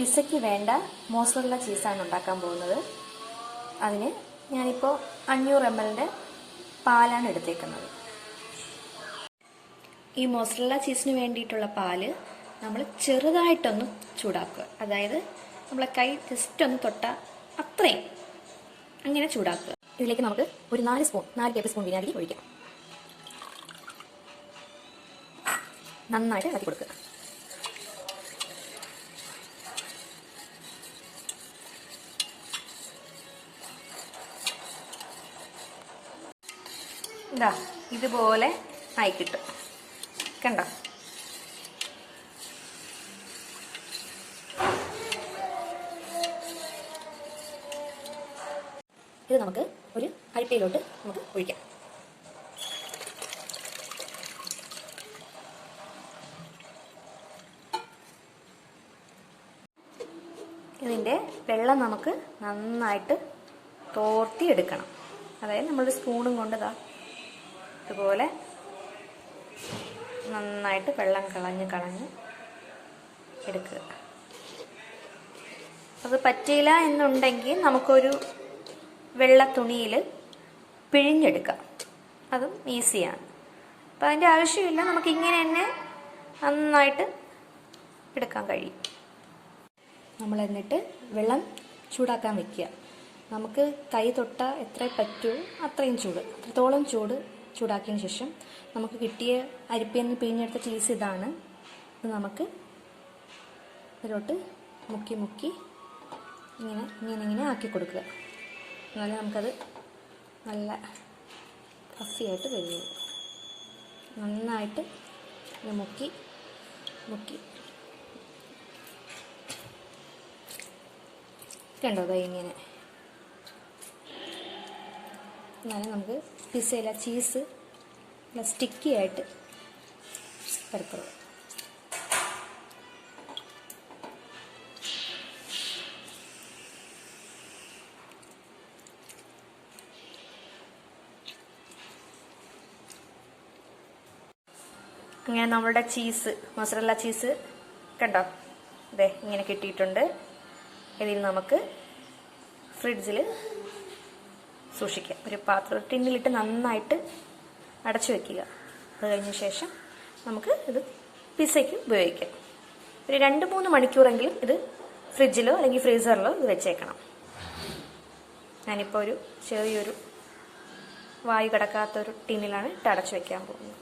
പിസയ്ക്ക് വേണ്ട മോസറല്ല ചീസാണ് ഉണ്ടാക്കാൻ പോകുന്നത്. അതിന് ഞാനിപ്പോൾ 500 ml പാലാണ് എടുത്തേക്കുന്നത്. ഈ മോസറല്ല ചീസിന് വേണ്ടിയിട്ടുള്ള പാല് നമ്മൾ ചെറുതായിട്ടൊന്ന് ചൂടാക്കുക. അതായത് നമ്മളെ കൈ ജസ്റ്റ് ഒന്ന് തൊട്ട അത്രയും അങ്ങനെ ചൂടാക്കുക. ഇതിലേക്ക് നമുക്ക് ഒരു 4 ടേബിൾ സ്പൂൺ വിനാഗിരി ഒഴിക്കാം. നന്നായിട്ട് ഇളക്കി കൊടുക്കുക. ഇതാ ഇതുപോലെ ആയി കിട്ടും. കണ്ടോ? ഇത് നമുക്ക് ഒരു അരിപ്പയിലോട്ട് നമുക്ക് ഒഴിക്കാം. ഇതിൻ്റെ വെള്ളം നമുക്ക് നന്നായിട്ട് തോർത്തിയെടുക്കണം. അതായത് നമ്മളൊരു സ്പൂണും കൊണ്ട് ഇതുപോലെ നന്നായിട്ട് വെള്ളം കളഞ്ഞ് എടുക്കുക. അത് പറ്റിയില്ല എന്നുണ്ടെങ്കിൽ നമുക്കൊരു വെള്ള തുണിയിൽ പിഴിഞ്ഞെടുക്കാം. അതും ഈസിയാണ്. അപ്പം അതിൻ്റെ ആവശ്യമില്ല, നമുക്കിങ്ങനെ തന്നെ നന്നായിട്ട് എടുക്കാൻ കഴിയും. നമ്മൾ എന്നിട്ട് വെള്ളം ചൂടാക്കാൻ വെക്കുക. നമുക്ക് കൈ തൊട്ട എത്ര പറ്റൂ അത്രയും അത്രത്തോളം ചൂടാക്കിയതിന് ശേഷം നമുക്ക് കിട്ടിയ അരിപ്പയിൽ നിന്ന് പിഴിഞ്ഞെടുത്ത ചീസ് ഇതാണ്. ഇത് നമുക്ക് ഇതിലോട്ട് മുക്കി ഇങ്ങനെ ആക്കി കൊടുക്കുക. എന്നാലും നമുക്കത് നല്ല ഫസ്സിയായിട്ട് വരുള്ളൂ. നന്നായിട്ട് മുക്കി കണ്ടോ? ഇങ്ങനെ എന്നാലും നമുക്ക് പിസയില ചീസ് നല്ല സ്റ്റിക്കി ആയിട്ട് വരത്തുള്ളൂ. അങ്ങനെ നമ്മളുടെ മോസറല്ല ചീസ് കണ്ടോ? അതെ ഇങ്ങനെ കിട്ടിയിട്ടുണ്ട്. ഇതിൽ നമുക്ക് ഫ്രിഡ്ജിൽ സൂക്ഷിക്കാം. ഒരു ടിന്നിലിട്ട് നന്നായിട്ട് അടച്ചു വയ്ക്കുക. അത് കഴിഞ്ഞ ശേഷം നമുക്ക് ഇത് പിസയ്ക്ക് ഉപയോഗിക്കാം. ഒരു 2-3 മണിക്കൂറെങ്കിലും ഇത് ഫ്രിഡ്ജിലോ അല്ലെങ്കിൽ ഫ്രീസറിലോ ഇത് വെച്ചേക്കണം. ഞാനിപ്പോൾ ഒരു ചെറിയൊരു വായു കിടക്കാത്തൊരു ടിന്നിലാണ് ഇട്ട് അടച്ചു വയ്ക്കാൻ പോകുന്നത്.